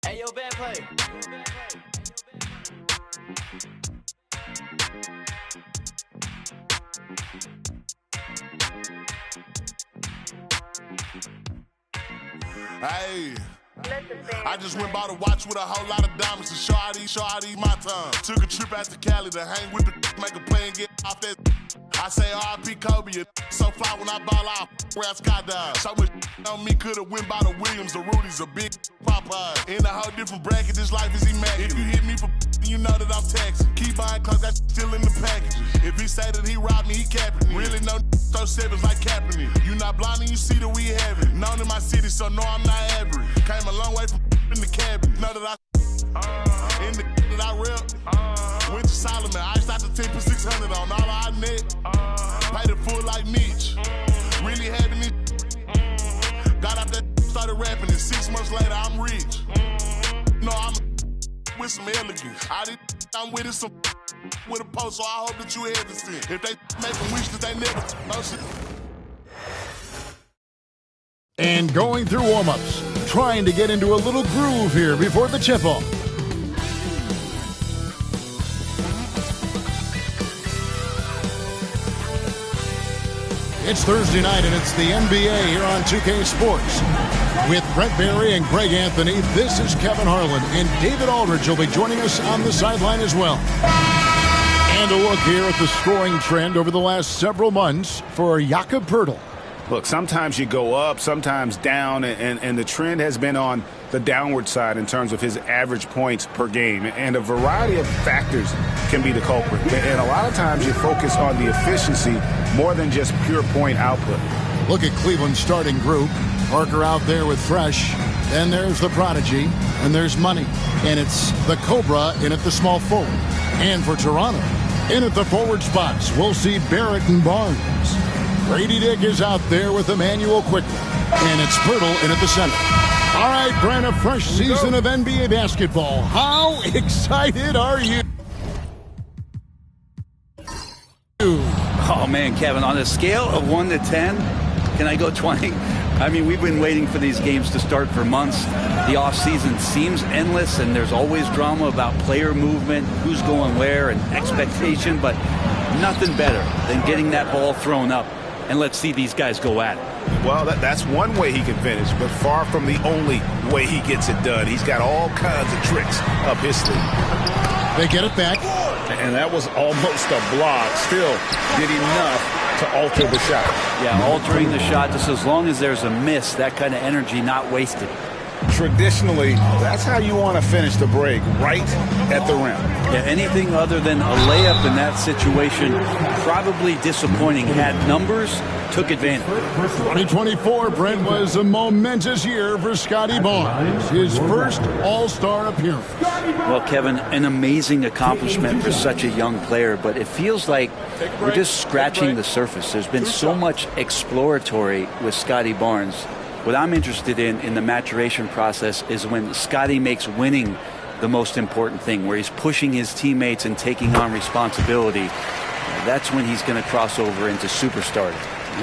Hey, yo, bad play. Hey, I just went by to watch with a whole lot of diamonds to show how these my time. Took a trip out to Cali to hang with the make a play and get off that. I say R.I.P. Kobe, so fly when I ball out, where I skydive. So much on me could've went by the Williams, the Rudies, a big Popeye. In a whole different bracket, this life is immaculate. If you hit me for you know that I'm taxing. Keep buying clothes, that still in the packages. If he say that he robbed me, he capping me. Really no throw sevens like Kaepernick. You not blind and you see that we have it. Known in my city, so no, I'm not average. Came a long way from in the cabin. Know that I in the that I rep. Went to Solomon, iced out the 10 for 600 on all our net. Paid it full like Mitch. Really having it. Got out that started rapping, and 6 months later I'm rich. No, I'm with some elegance. I'm with it some with a post, so I hope that you hesitant. If they make a wish that they never And going through warm-ups, trying to get into a little groove here before the tip-off. It's Thursday night, and it's the NBA here on 2K Sports. With Brett Barry and Greg Anthony, this is Kevin Harlan, and David Aldridge will be joining us on the sideline as well. And a look here at the scoring trend over the last several months for Jakob Poeltl. Look, sometimes you go up, sometimes down, and the trend has been on the downward side in terms of his average points per game. And a variety of factors can be the culprit. And a lot of times you focus on the efficiency more than just pure point output. Look at Cleveland's starting group. Parker out there with Fresh. Then there's the Prodigy, and there's Money. And it's the Cobra in at the small forward. And for Toronto, in at the forward spots, we'll see Barrett and Barnes. Grady Dick is out there with Emmanuel Quickly. And it's Poeltl in at the center. All right, Brent, a fresh season of NBA basketball. How excited are you? Oh, man, Kevin, on a scale of 1 to 10, can I go 20? I mean, we've been waiting for these games to start for months. The offseason seems endless, and there's always drama about player movement, who's going where, and expectation, but nothing better than getting that ball thrown up. And let's see these guys go at it. Well, that's one way he can finish, but far from the only way he gets it done. He's got all kinds of tricks up his sleeve. They get it back. And that was almost a block. Still did enough to alter the shot. Yeah, altering the shot, just as long as there's a miss, that kind of energy not wasted. Traditionally, that's how you want to finish the break, right at the rim. Yeah, anything other than a layup in that situation, probably disappointing. Had numbers, took advantage. 2024, Brent, was a momentous year for Scotty Barnes. His first All-Star appearance. Well, Kevin, an amazing accomplishment for such a young player, but it feels like we're just scratching the surface. There's been so much exploratory with Scotty Barnes. What I'm interested in the maturation process is when Scotty makes winning the most important thing, where he's pushing his teammates and taking on responsibility. That's when he's going to cross over into superstar.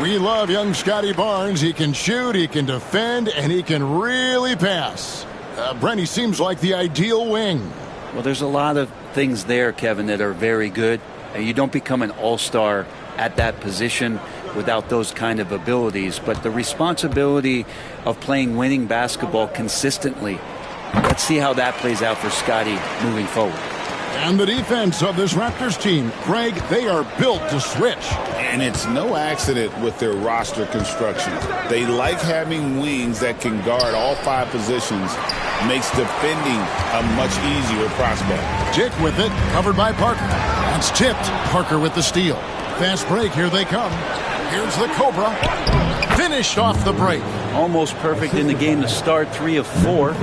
We love young Scotty Barnes. He can shoot, he can defend, and he can really pass. Brent, he seems like the ideal wing. Well, there's a lot of things there, Kevin, that are very good. You don't become an all-star at that position without those kind of abilities, but the responsibility of playing winning basketball consistently, let's see how that plays out for Scotty moving forward. And the defense of this Raptors team, Greg, they are built to switch. And it's no accident with their roster construction. They like having wings that can guard all 5 positions. Makes defending a much easier prospect. Dick with it, covered by Parker. That's tipped. Parker with the steal. Fast break, here they come. Here's the Cobra. Finished off the break. Almost perfect in the game to start, 3 of 4.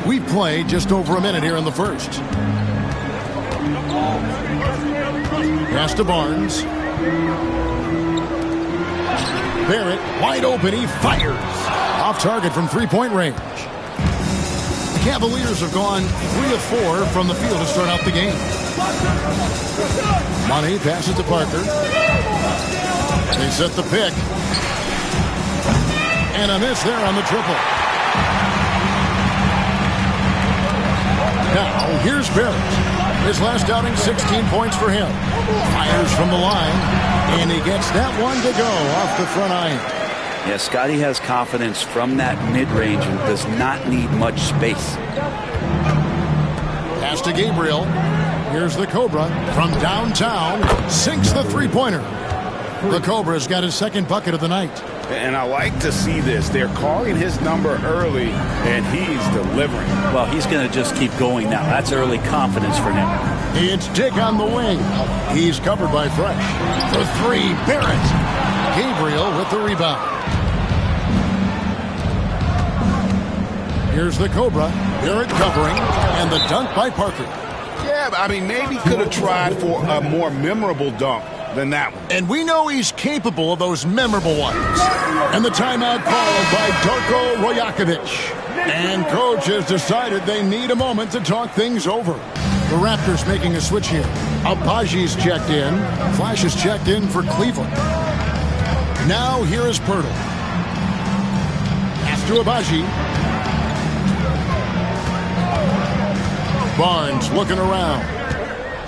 We've played just over a minute here in the first. Pass to Barnes. Barrett, wide open, he fires. Off target from three-point range. The Cavaliers have gone 3 of 4 from the field to start out the game. Money passes to Parker. They set the pick. And a miss there on the triple. Now, here's Barrett. His last outing, 16 points for him. Fires from the line, and he gets that one to go off the front iron. Yeah, Scotty has confidence from that mid-range and does not need much space. Pass to Gabriel. Here's the Cobra from downtown. Sinks the three-pointer. The Cobra's got his second bucket of the night. And I like to see this. They're calling his number early, and he's delivering. Well, he's going to just keep going now. That's early confidence for him. It's Dick on the wing. He's covered by Fresh. For three, Barrett. Gabriel with the rebound. Here's the Cobra. Barrett covering, and the dunk by Parker. Yeah, I mean, maybe could have tried for a more memorable dunk than that one. And we know he's capable of those memorable ones. And the timeout called by Darko Rojakovic. And coach has decided they need a moment to talk things over. The Raptors making a switch here. Abaji's checked in. Flash is checked in for Cleveland. Now here is Pirtle. Pass to Abaji. Barnes looking around.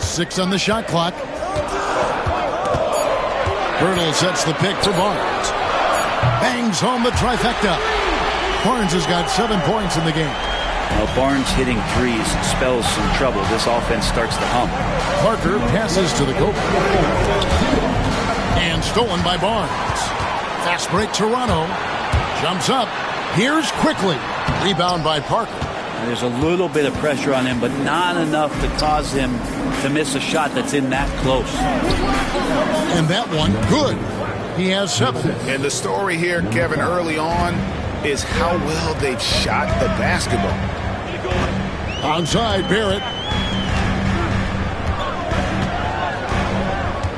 6 on the shot clock. Pirtle sets the pick for Barnes. Bangs home the trifecta. Barnes has got 7 points in the game. Well, Barnes hitting threes spells some trouble. This offense starts to hum. Parker passes to the Cobra. And stolen by Barnes. Fast break Toronto. Jumps up. Here's quickly. Rebound by Parker. There's a little bit of pressure on him, but not enough to cause him to miss a shot that's in that close. And that one, good. He has 7. And the story here, Kevin, early on, is how well they've shot the basketball. Outside, Barrett.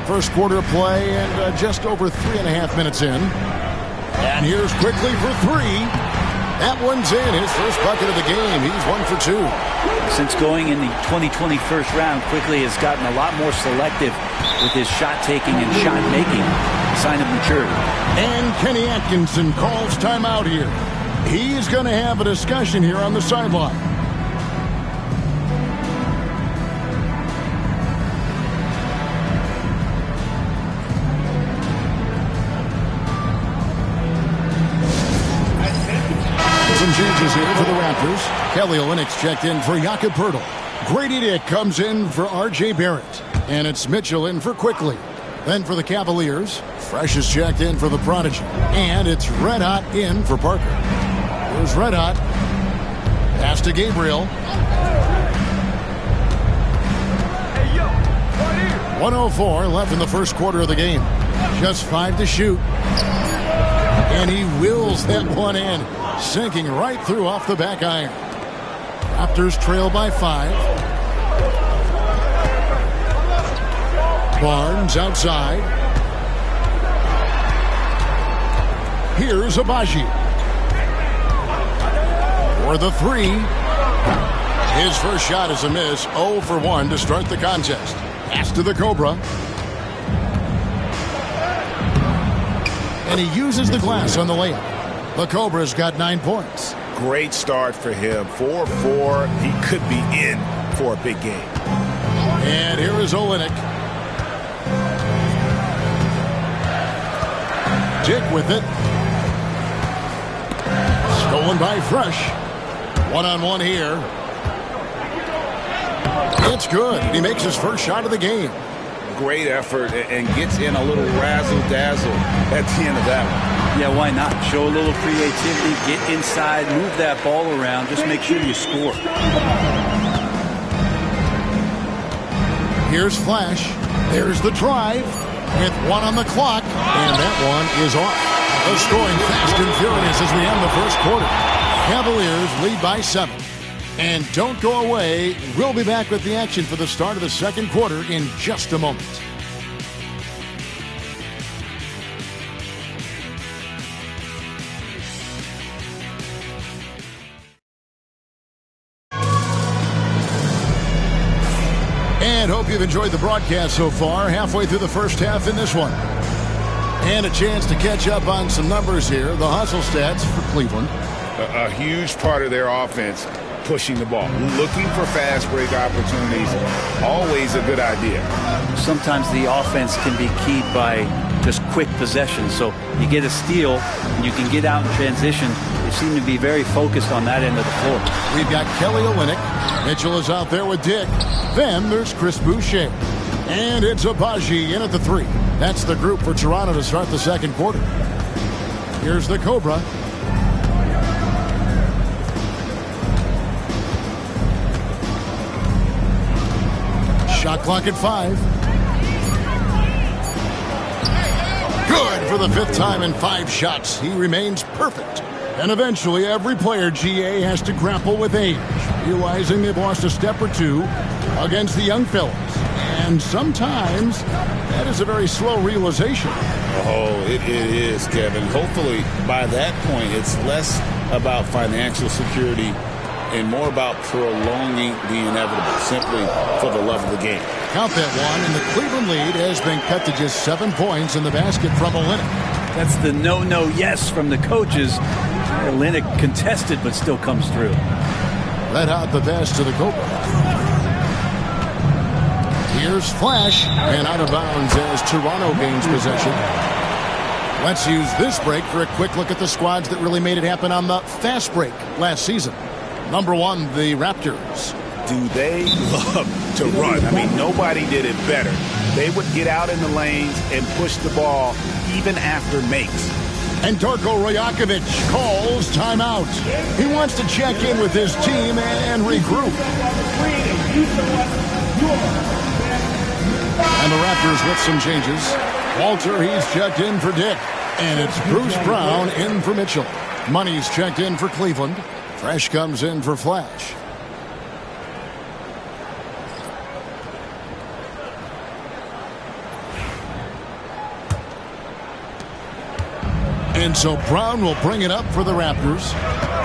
First quarter play and just over 3.5 minutes in. And here's quickly for 3. That one's in. His first bucket of the game. He's 1 for 2. Since going in the 2020 first round, Quickly has gotten a lot more selective with his shot taking and shot making. Sign of maturity. And Kenny Atkinson calls timeout here. He's going to have a discussion here on the sideline. Some changes here for the Raptors. Kelly Olynyk's checked in for Jakob Poeltl. Grady Dick comes in for R.J. Barrett. And it's Mitchell in for Quickly. Then for the Cavaliers, Fresh is checked in for the Prodigy. And it's Red Hot in for Parker. Here's Red Hot. Pass to Gabriel. 1:04 left in the first quarter of the game. Just 5 to shoot. And he wills that one in. Sinking right through off the back iron. Raptors trail by 5. Barnes outside. Here's Abaji. For the 3. His first shot is a miss. 0 for 1 to start the contest. Pass to the Cobra. And he uses the glass on the layup. The Cobra's got 9 points. Great start for him. 4-4. He could be in for a big game. And here is Olynyk. Dick with it. Stolen by Fresh. One-on-one here. It's good. He makes his first shot of the game. Great effort and gets in a little razzle-dazzle at the end of that one. Yeah, why not? Show a little creativity, get inside, move that ball around, just make sure you score. Here's Flash. There's the drive with 1 on the clock, and that one is off. The scoring fast and furious as we end the first quarter. Cavaliers lead by 7. And don't go away. We'll be back with the action for the start of the second quarter in just a moment. And hope you've enjoyed the broadcast so far. Halfway through the first half in this one. And a chance to catch up on some numbers here. The hustle stats for Cleveland. A huge part of their offense pushing the ball. Looking for fast break opportunities, always a good idea. Sometimes the offense can be keyed by just quick possession. So you get a steal, and you can get out in transition. They seem to be very focused on that end of the floor. We've got Kelly Olynyk. Mitchell is out there with Dick. Then there's Chris Boucher. And it's Abaji in at the 3. That's the group for Toronto to start the second quarter. Here's the Cobra. Shot clock at 5. Good for the 5th time in 5 shots. He remains perfect. And eventually every player, GA, has to grapple with age, realizing they've lost a step or two against the young fellas. And sometimes that is a very slow realization. Oh, it is, Kevin. Hopefully by that point it's less about financial security and more about prolonging the inevitable, simply for the love of the game. Count that one, and the Cleveland lead has been cut to just 7 points in the basket from Olynyk. That's the no, yes from the coaches. Olynyk contested, but still comes through. Let out the pass to the Cobra. Here's Flash, and out of bounds as Toronto gains possession. Let's use this break for a quick look at the squads that really made it happen on the fast break last season. Number 1, the Raptors. Do they love to run? I mean, nobody did it better. They would get out in the lanes and push the ball even after makes. And Darko Rajakovic calls timeout. He wants to check in with his team and regroup. And the Raptors with some changes. Walter, he's checked in for Dick. And it's Bruce Brown in for Mitchell. Money's checked in for Cleveland. Fresh comes in for Flash. And so Brown will bring it up for the Raptors.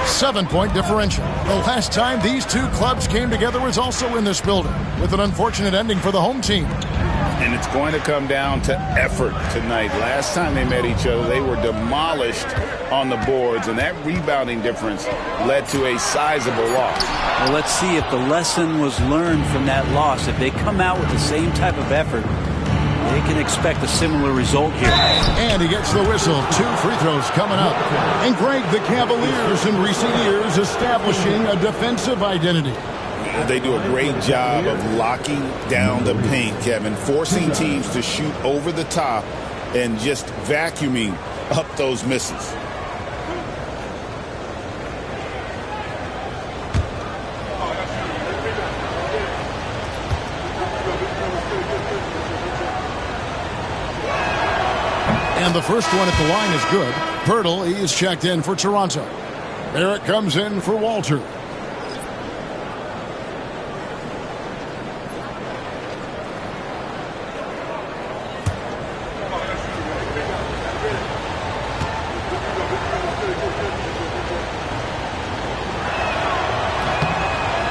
7-point differential. The last time these two clubs came together was also in this building, with an unfortunate ending for the home team. And it's going to come down to effort tonight. Last time they met each other, they were demolished on the boards, and that rebounding difference led to a sizable loss. Well, let's see if the lesson was learned from that loss. If they come out with the same type of effort, they can expect a similar result here. And he gets the whistle. 2 free throws coming up. And Greg, the Cavaliers in recent years establishing a defensive identity. They do a great job of locking down the paint, Kevin, forcing teams to shoot over the top and just vacuuming up those misses. And the first one at the line is good. Pirtle, he is checked in for Toronto. Barrett comes in for Walter.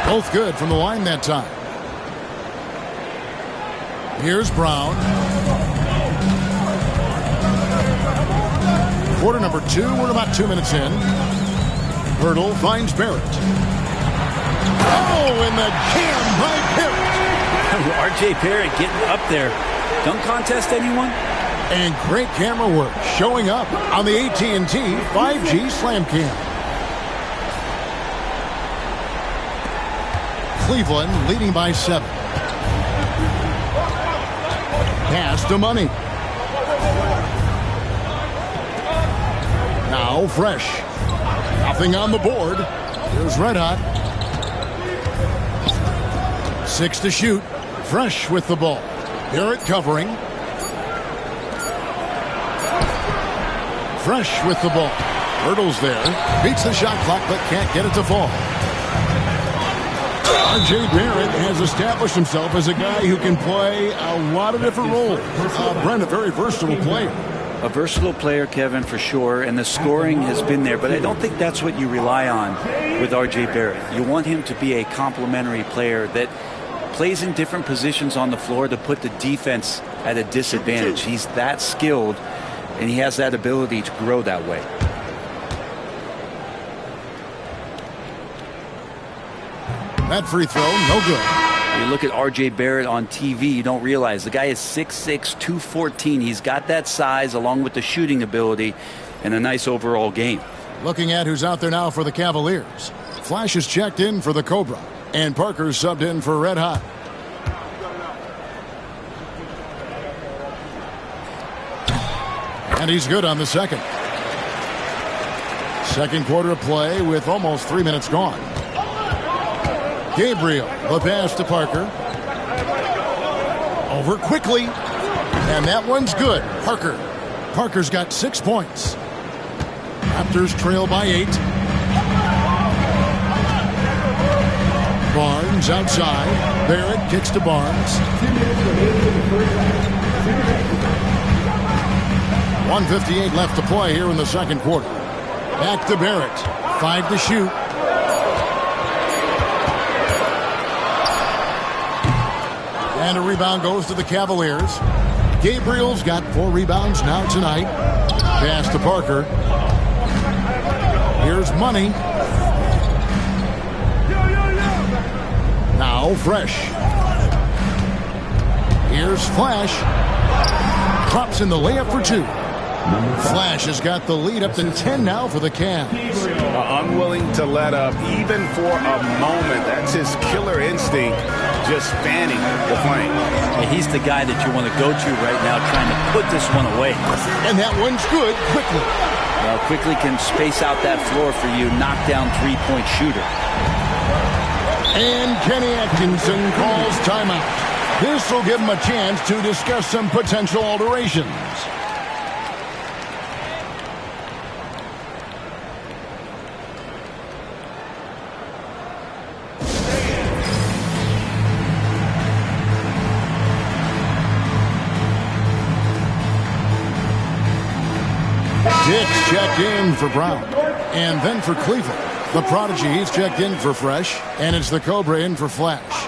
Both good from the line that time. Here's Brown. Quarter number 2. We're about 2 minutes in. Pirtle finds Barrett. Oh, and the jam by Barrett. R.J. Barrett getting up there. Dunk contest, anyone? And great camera work showing up on the AT&T 5G Slam Cam. Cleveland leading by 7. Pass to Money. Now Fresh. Nothing on the board. Here's Red Hot. 6 to shoot. Fresh with the ball. Barrett covering. Fresh with the ball. Hurdles there. Beats the shot clock but can't get it to fall. R.J. Barrett has established himself as a guy who can play a lot of different roles. Brent, a very versatile player. A versatile player, Kevin, for sure, and the scoring has been there, but I don't think that's what you rely on with R.J. Barrett. You want him to be a complementary player that plays in different positions on the floor to put the defense at a disadvantage. He's that skilled, and he has that ability to grow that way. That free throw, no good. You look at R.J. Barrett on TV, you don't realize the guy is 6'6", 214. He's got that size along with the shooting ability and a nice overall game. Looking at who's out there now for the Cavaliers. Flash is checked in for the Cobra, and Parker's subbed in for Red Hot. And he's good on the second. Second quarter of play with almost 3 minutes gone. Gabriel, the pass to Parker. Over quickly. And that one's good. Parker's got 6 points. Raptors trail by 8. Barnes outside. Barrett kicks to Barnes. 1:58 left to play here in the second quarter. Back to Barrett. 5 to shoot. And a rebound goes to the Cavaliers. Gabriel's got 4 rebounds now tonight. Pass to Parker. Here's Money. Now Fresh. Here's Flash. Drops in the layup for 2. Flash has got the lead up to 10 now for the Cavs. Unwilling to let up even for a moment. That's his killer instinct, just fanning the flame. And he's the guy that you want to go to right now, trying to put this one away. And that one's good quickly. Well, quickly can space out that floor for you, knock down three-point shooter. And Kenny Atkinson calls timeout. This will give him a chance to discuss some potential alterations. Dick's checked in for Brown. And then for Cleveland, the Prodigy, he's checked in for Fresh. And it's the Cobra in for Flash.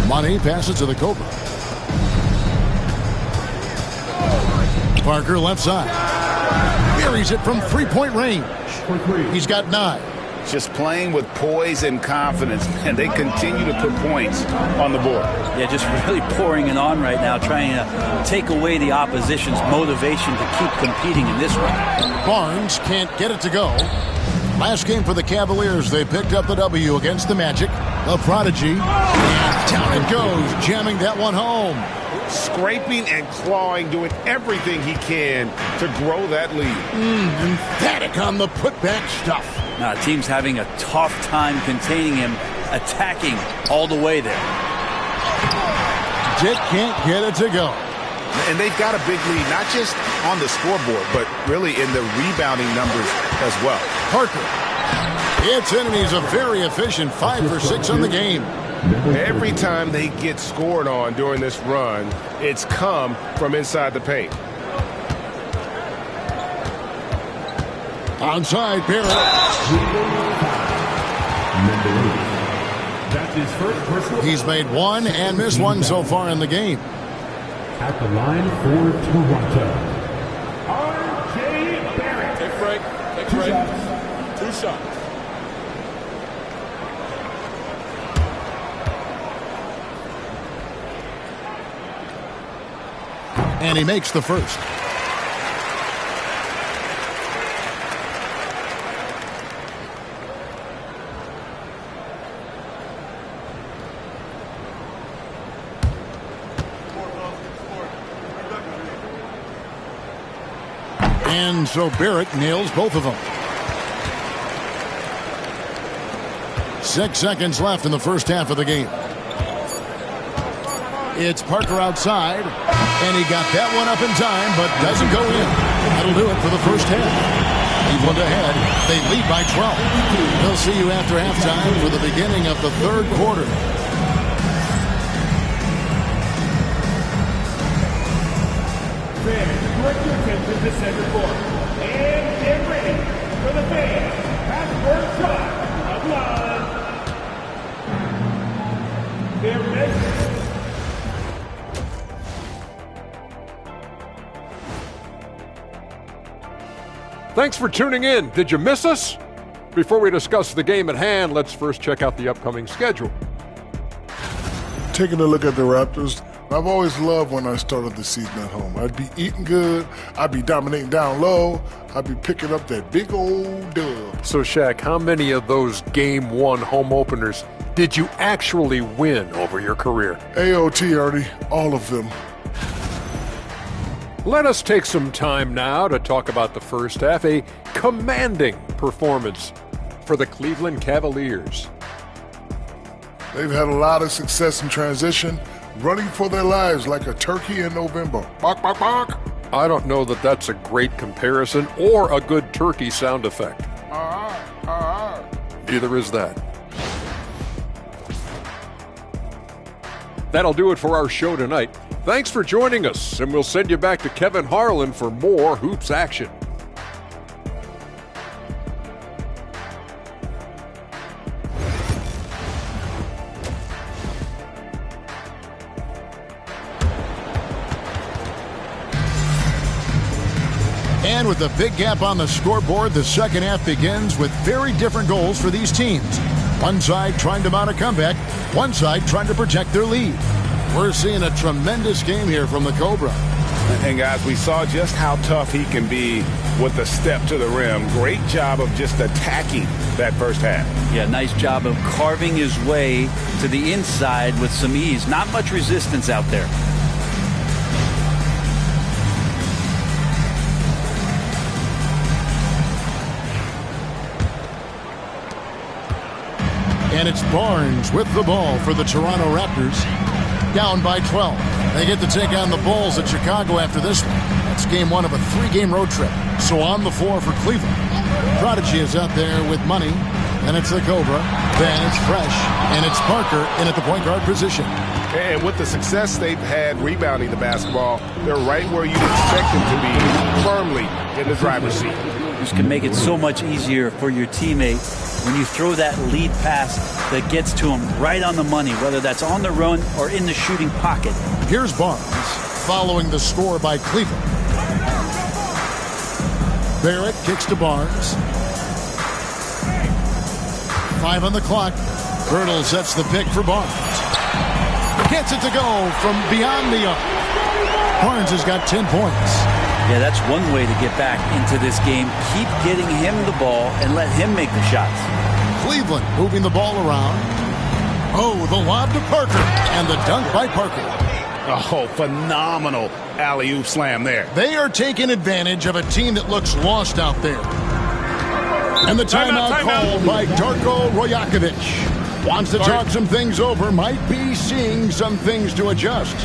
Money passes to the Cobra. Parker left side. Buries it from three-point range. He's got 9. Just playing with poise and confidence, and they continue to put points on the board. Yeah, just really pouring it on right now, trying to take away the opposition's motivation to keep competing in this one. Barnes can't get it to go. Last game for the Cavaliers, they picked up the W against the Magic. The Prodigy, and down it goes, jamming that one home. Scraping and clawing, doing everything he can to grow that lead. Emphatic on the putback stuff. Now, the team's having a tough time containing him, attacking all the way there. Dick can't get it to go. And they've got a big lead, not just on the scoreboard, but really in the rebounding numbers as well. Parker. It's in, and he's a very efficient 5 for 6 on the game. Every time they get scored on during this run, it's come from inside the paint. Onside, Barrett. He's made 1 and missed 1 so far in the game. At the line for Toronto, R.J. Barrett. Take break. Take break. 2 shots. And he makes the first. And so Barrett nails both of them. 6 seconds left in the first half of the game. It's Parker outside, and he got that one up in time, but doesn't go in. That'll do it for the first half. Cleveland ahead. They lead by 12. We'll see you after halftime for the beginning of the third quarter. Fans, direct your attention to center court. And get ready for the fans. Half-court shot of love. They're measured. Thanks for tuning in. Did you miss us? Before we discuss the game at hand, let's first check out the upcoming schedule. Taking a look at the Raptors, I've always loved when I started the season at home. I'd be eating good, I'd be dominating down low, I'd be picking up that big old dub. So, Shaq, how many of those Game 1 home openers did you actually win over your career? AOT, Artie, all of them. Let us take some time now to talk about the first half, a commanding performance for the Cleveland Cavaliers. They've had a lot of success in transition, running for their lives like a turkey in November. Bark, bark, bark. I don't know that that's a great comparison or a good turkey sound effect. Neither is that. That'll do it for our show tonight. Thanks for joining us, and we'll send you back to Kevin Harlan for more Hoops action. And with a big gap on the scoreboard, the second half begins with very different goals for these teams. One side trying to mount a comeback, one side trying to protect their lead. We're seeing a tremendous game here from the Cobra. And guys, we saw just how tough he can be with the step to the rim. Great job of just attacking that first half. Yeah, nice job of carving his way to the inside with some ease. Not much resistance out there. And it's Barnes with the ball for the Toronto Raptors. Down by 12. They get to take on the Bulls at Chicago after this one. That's game one of a 3-game road trip. So on the floor for Cleveland. Prodigy is out there with money. And it's the Cobra. Then it's Fresh. And it's Parker in at the point guard position. And with the success they've had rebounding the basketball, they're right where you'd expect them to be, firmly in the driver's seat. This can make it so much easier for your teammate when you throw that lead pass that gets to him right on the money, whether that's on the run or in the shooting pocket. Here's Barnes following the score by Cleveland. Barrett kicks to Barnes. 5 on the clock. Birtle sets the pick for Barnes. Gets it to go from beyond the arc. Barnes has got 10 points. Yeah, that's one way to get back into this game. Keep getting him the ball and let him make the shots. Cleveland moving the ball around. Oh, the lob to Parker. And the dunk by Parker. Oh, phenomenal alley-oop slam there. They are taking advantage of a team that looks lost out there. And the timeout called by Darko Rojakovic. Wants to talk some things over. Might be seeing some things to adjust.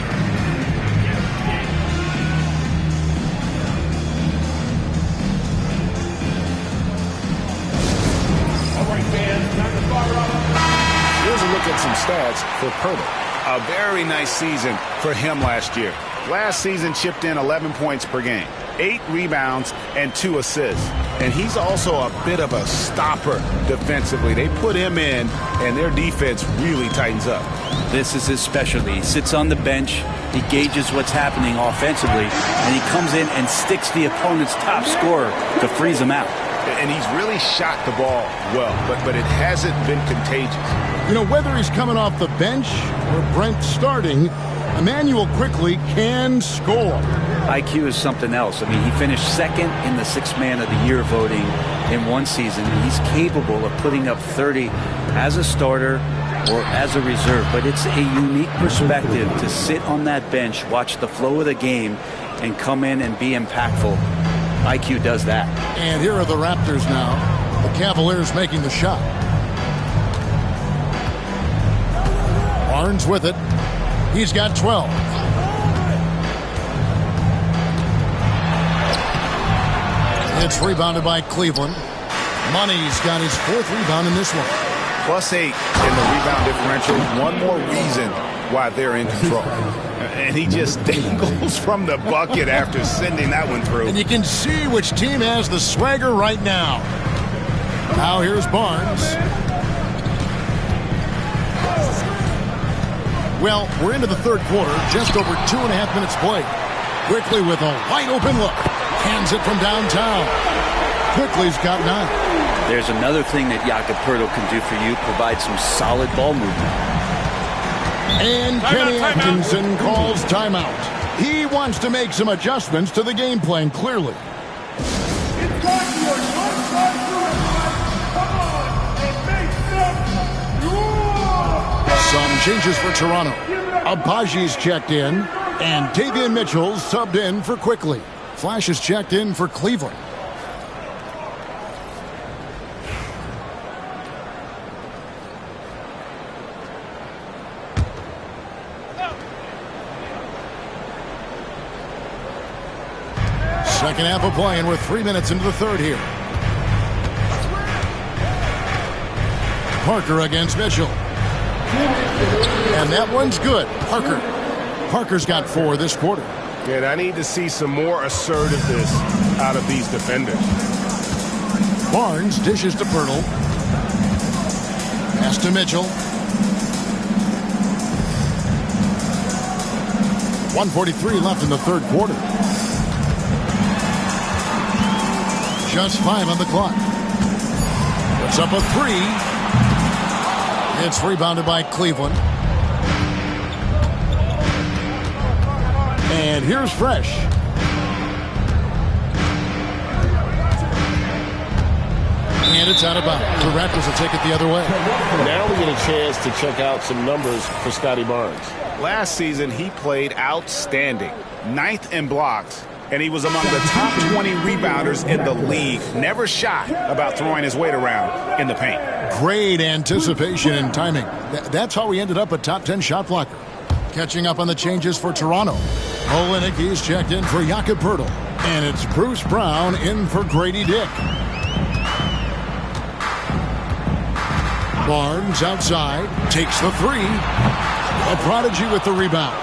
Here's a look at some stats for Pirtle. A very nice season for him last year. Last season chipped in 11 points per game, 8 rebounds, and 2 assists. And he's also a bit of a stopper defensively. They put him in, and their defense really tightens up. This is his specialty. He sits on the bench, he gauges what's happening offensively, and he comes in and sticks the opponent's top scorer to freeze him out. And he's really shot the ball well, but it hasn't been contagious. You know, whether he's coming off the bench or Brent starting, Emmanuel quickly can score. IQ is something else. I mean, he finished second in the Sixth Man of the Year voting in one season. He's capable of putting up 30 as a starter or as a reserve, but it's a unique perspective to sit on that bench, watch the flow of the game, and come in and be impactful. IQ does that. And here are the Raptors now. The Cavaliers making the shot. Barnes with it. He's got 12. It's rebounded by Cleveland. Money's got his 4th rebound in this one. +8 in the rebound differential. One more reason why they're in control. And he just dangles from the bucket after sending that one through. And you can see which team has the swagger right now. Now here's Barnes. Well, we're into the third quarter, just over 2.5 minutes played. Quickly with a wide open look. Hands it from downtown. Quickly's got 9. There's another thing that Jakob Poeltl can do for you, provide some solid ball movement. And Kenny Atkinson calls timeout. He wants to make some adjustments to the game plan, clearly. It's time for your short-time come on and make some Some changes for Toronto. Abaji's checked in, and Davian Mitchell's subbed in for Quickly. Flash is checked in for Cleveland. Second half of play, and we're 3 minutes into the third here. Parker against Mitchell. And that one's good. Parker's got 4 this quarter. And I need to see some more assertiveness out of these defenders. Barnes dishes to Poeltl. Pass to Mitchell. 1:43 left in the third quarter. Just 5 on the clock. Puts up a 3. It's rebounded by Cleveland. And here's Fresh. And it's out of bounds. The Raptors will take it the other way. Now we get a chance to check out some numbers for Scotty Barnes. Last season, he played outstanding. 9th in blocks. And he was among the top 20 rebounders in the league. Never shy about throwing his weight around in the paint. Great anticipation and timing. That's how he ended up a top 10 shot blocker. Catching up on the changes for Toronto. Olenicki's checked in for Jakob Poeltl. And it's Bruce Brown in for Grady Dick. Barnes outside. Takes the 3. A prodigy with the rebound.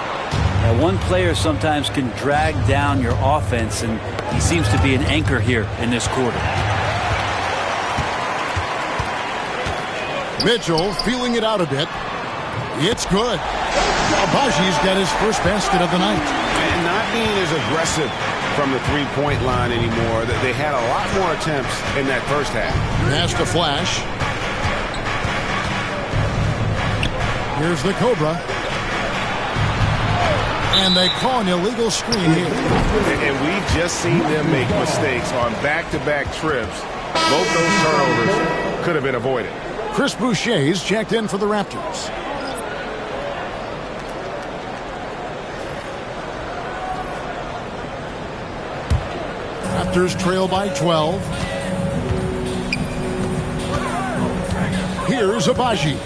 Now, one player sometimes can drag down your offense, and he seems to be an anchor here in this quarter. Mitchell feeling it out a bit. It's good. Abaji's got his first basket of the night. And not being as aggressive from the three-point line anymore. They had a lot more attempts in that first half. Pass to Flash. Here's the Cobra. And they call an illegal screen here. And we've just seen them make mistakes on back-to-back trips. Both those turnovers could have been avoided. Chris Boucher's checked in for the Raptors. Raptors trail by 12. Here's Abaji.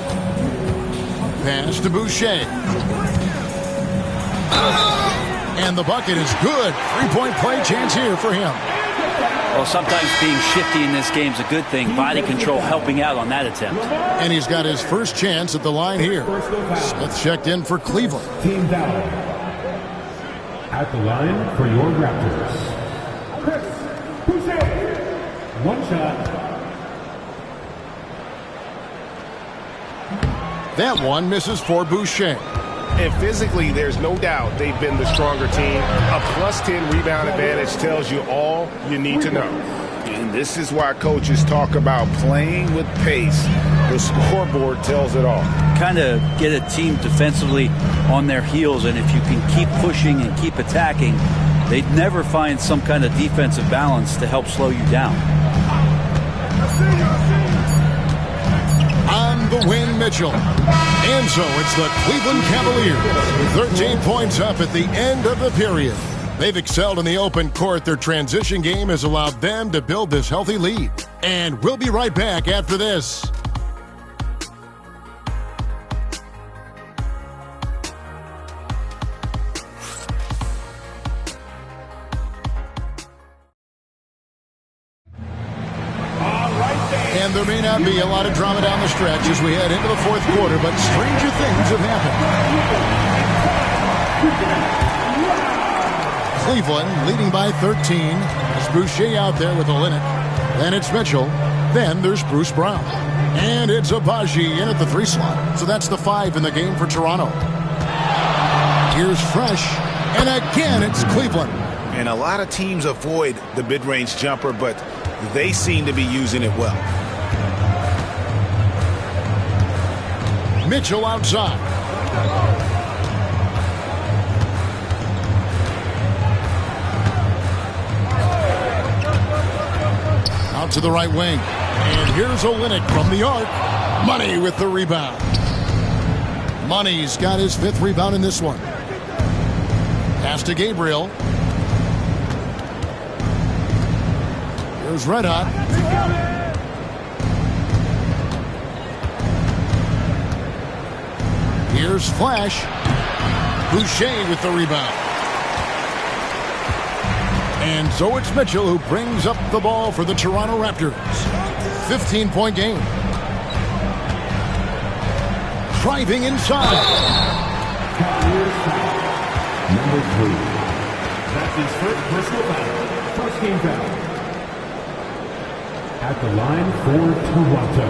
Pass to Boucher. And the bucket is good. 3-point play chance here for him. Well, sometimes being shifty in this game is a good thing. Body control helping out on that attempt. And he's got his first chance at the line here. Smith checked in for Cleveland. team down. At the line for your Raptors. Chris Boucher. 1 shot. That one misses for Boucher. And physically, there's no doubt they've been the stronger team. A +10 rebound advantage tells you all you need to know. And this is why coaches talk about playing with pace. The scoreboard tells it all. Kind of get a team defensively on their heels, and if you can keep pushing and keep attacking, they'd never find some kind of defensive balance to help slow you down. On the win, Mitchell. And so it's the Cleveland Cavaliers. 13 points up at the end of the period. They've excelled in the open court. Their transition game has allowed them to build this healthy lead. And we'll be right back after this. And there may not be a lot of drama down the stretch as we head into the fourth quarter, but stranger things have happened. Cleveland leading by 13. It's Boucher out there with Olenek. Then it's Mitchell. Then there's Bruce Brown. And it's Abaji in at the 3 slot. So that's the 5 in the game for Toronto. Here's Fresh. And again, it's Cleveland. And a lot of teams avoid the mid-range jumper, but they seem to be using it well. Mitchell outside. Out to the right wing. And here's Olynyk from the arc. Money with the rebound. Money's got his 5th rebound in this one. Pass to Gabriel. Here's Red Hot. Here's Flash. Boucher with the rebound. And so it's Mitchell who brings up the ball for the Toronto Raptors. 15-point game. Driving inside. Number 3. That's his first personal foul. First game foul. At the line for Toronto.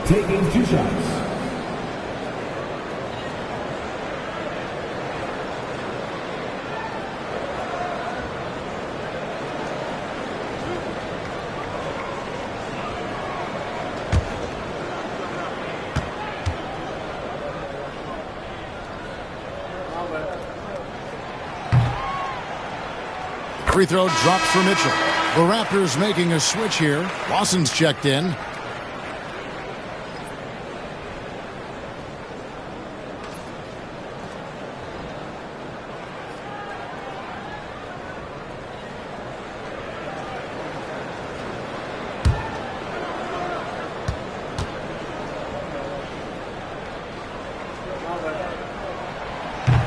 Taking 2 shots. Free throw drops for Mitchell. The Raptors making a switch here. Lawson's checked in.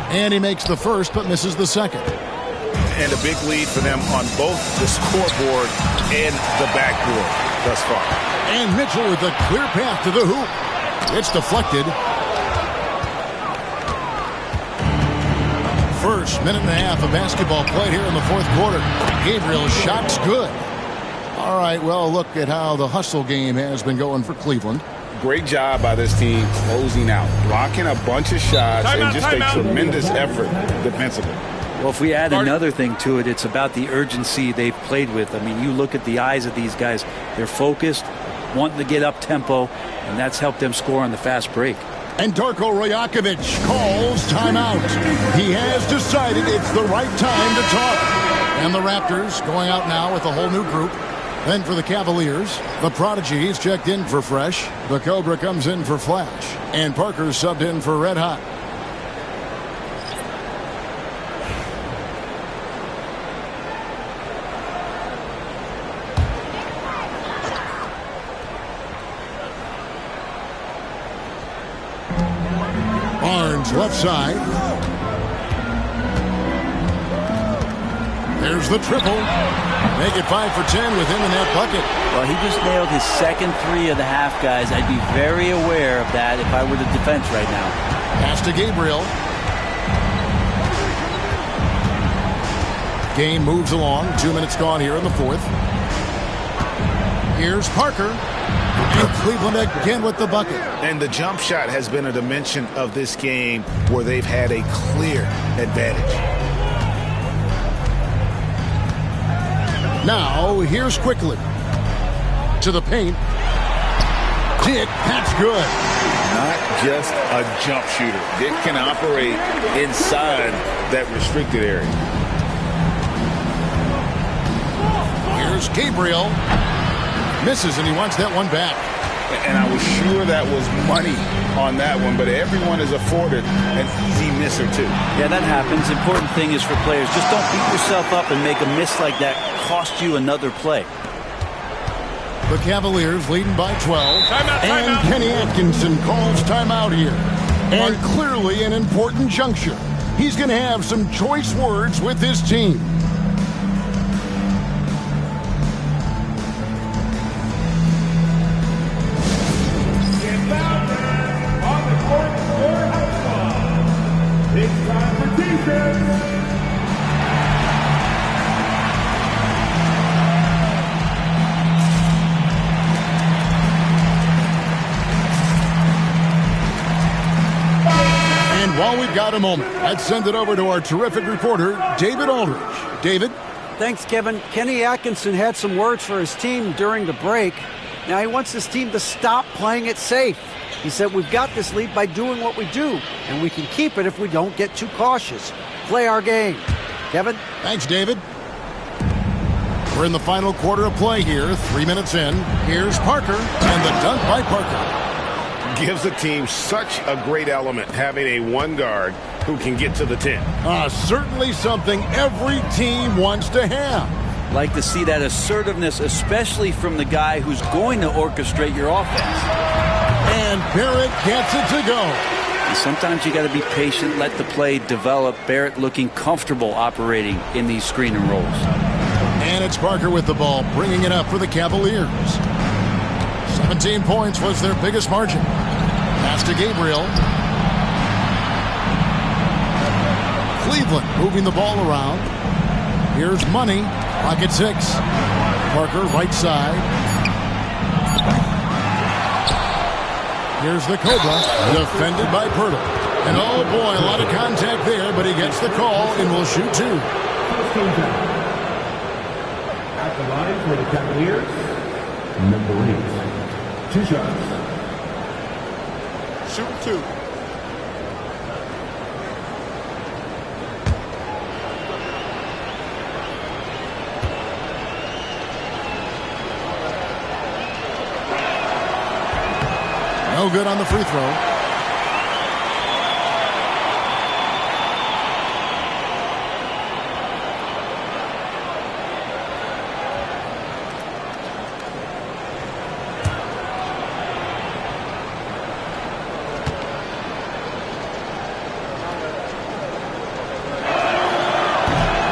And he makes the first but misses the second. And a big lead for them on both the scoreboard and the backboard thus far. And Mitchell with a clear path to the hoop. It's deflected. First minute and a half of basketball played here in the 4th quarter. Gabriel's shot's good. All right, well, look at how the hustle game has been going for Cleveland. Great job by this team closing out, blocking a bunch of shots, and just a tremendous effort defensively. Well, if we add another thing to it, it's about the urgency they've played with. I mean, you look at the eyes of these guys. They're focused, wanting to get up tempo, and that's helped them score on the fast break. And Darko Rajakovic calls timeout. He has decided it's the right time to talk. And the Raptors going out now with a whole new group. Then for the Cavaliers, the Prodigy, he's checked in for Fresh. The Cobra comes in for Flash. And Parker's subbed in for Red Hot. Barnes left side. There's the triple. Make it 5 for 10 with him in that bucket. Well, he just nailed his second 3 of the half, guys. I'd be very aware of that if I were the defense right now. Pass to Gabriel. Game moves along. 2 minutes gone here in the 4th. Here's Parker. And Cleveland again with the bucket. And the jump shot has been a dimension of this game where they've had a clear advantage. Now, here's Quickly. To the paint. Dick, that's good. Not just a jump shooter. Dick can operate inside that restricted area. Here's Gabriel. Misses, and he wants that one back. And I was sure that was money on that one, but everyone is afforded an easy misser, too. Yeah, that happens. Important thing is for players, just don't beat yourself up and make a miss like that cost you another play. The Cavaliers leading by 12. And Kenny Atkinson calls timeout here. And clearly an important juncture. He's going to have some choice words with his team. It's time for defense. And while we've got a moment, let's send it over to our terrific reporter, David Aldridge. David? Thanks, Kevin. Kenny Atkinson had some words for his team during the break. Now he wants his team to stop playing it safe. He said, we've got this lead by doing what we do, and we can keep it if we don't get too cautious. Play our game. Kevin? Thanks, David. We're in the final quarter of play here, 3 minutes in. Here's Parker, and the dunk by Parker. Gives the team such a great element, having a one guard who can get to the 10. Certainly something every team wants to have. Like to see that assertiveness, especially from the guy who's going to orchestrate your offense. And Barrett gets it to go. And sometimes you got to be patient, let the play develop. Barrett looking comfortable operating in these screen and rolls. And it's Parker with the ball, bringing it up for the Cavaliers. 17 points was their biggest margin. Pass to Gabriel. Cleveland moving the ball around. Here's Money. Pocket 6. Parker right side. Here's the Cobra, defended by Pirtle. And oh boy, a lot of contact there, but he gets the call and will shoot 2. At the line for the Cavaliers, number 8. 2 shots. Shoot 2. No good on the free throw.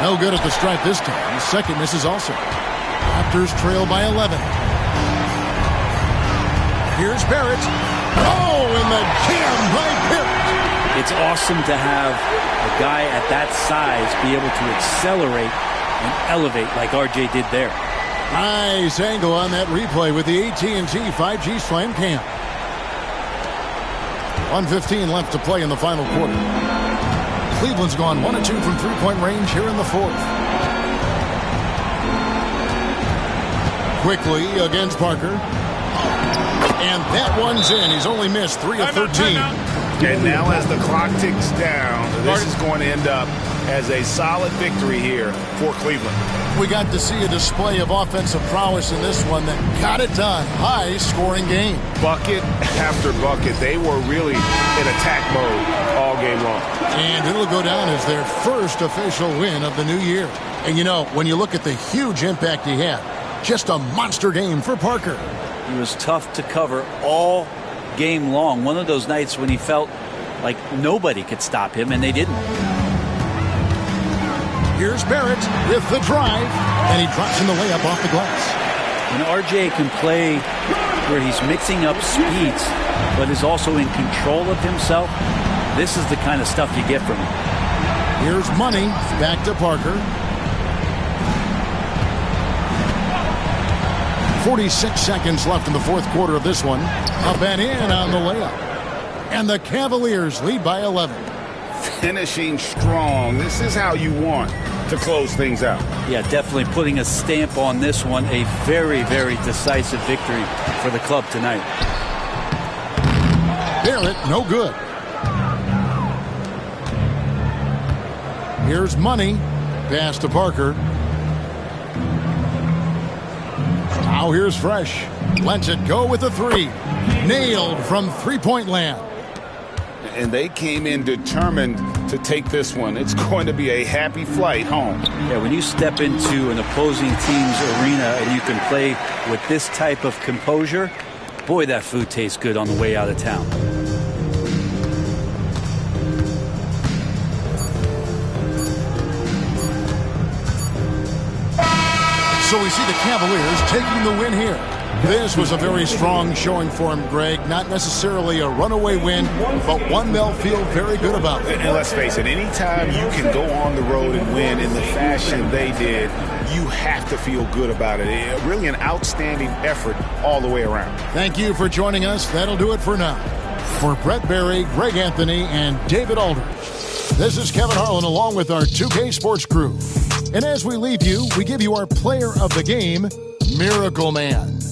No good at the stripe this time. His second misses also. Raptors trail by 11. Here's Barrett. Oh, and the jam by Barrett. It's awesome to have a guy at that size be able to accelerate and elevate like RJ did there. Nice angle on that replay with the AT&T 5G Slam Cam. 1:15 left to play in the final quarter. Cleveland's gone 1 of 2 from three-point range here in the fourth. Quickly against Parker. And that one's in. He's only missed 3 of 13. And now as the clock ticks down, this is going to end up as a solid victory here for Cleveland. We got to see a display of offensive prowess in this one that got it done. High-scoring game. Bucket after bucket. They were really in attack mode all game long. And it'll go down as their first official win of the new year. And, you know, when you look at the huge impact he had, just a monster game for Parker. He was tough to cover all game long. One of those nights when he felt like nobody could stop him, and they didn't. Here's Barrett with the drive, and he drops in the layup off the glass. And RJ can play where he's mixing up speeds, but is also in control of himself. This is the kind of stuff you get from him. Here's Money, back to Parker. 46 seconds left in the fourth quarter of this one. Up and in on the layup. And the Cavaliers lead by 11. Finishing strong. This is how you want to close things out. Yeah, definitely putting a stamp on this one. A very, very decisive victory for the club tonight. Barrett, no good. Here's Money. Pass to Parker. Now here's Fresh. Lets it go with a 3. Nailed from three-point land. And they came in determined to take this one. It's going to be a happy flight home. Yeah, when you step into an opposing team's arena and you can play with this type of composure, boy, that food tastes good on the way out of town. So we see the Cavaliers taking the win here. This was a very strong showing for him, Greg. Not necessarily a runaway win, but one they'll feel very good about. And let's face it, anytime you can go on the road and win in the fashion they did, you have to feel good about it. Really an outstanding effort all the way around. Thank you for joining us. That'll do it for now. For Brett Berry, Greg Anthony, and David Aldridge, this is Kevin Harlan along with our 2K Sports crew. And as we leave you, we give you our player of the game, Miracle Man.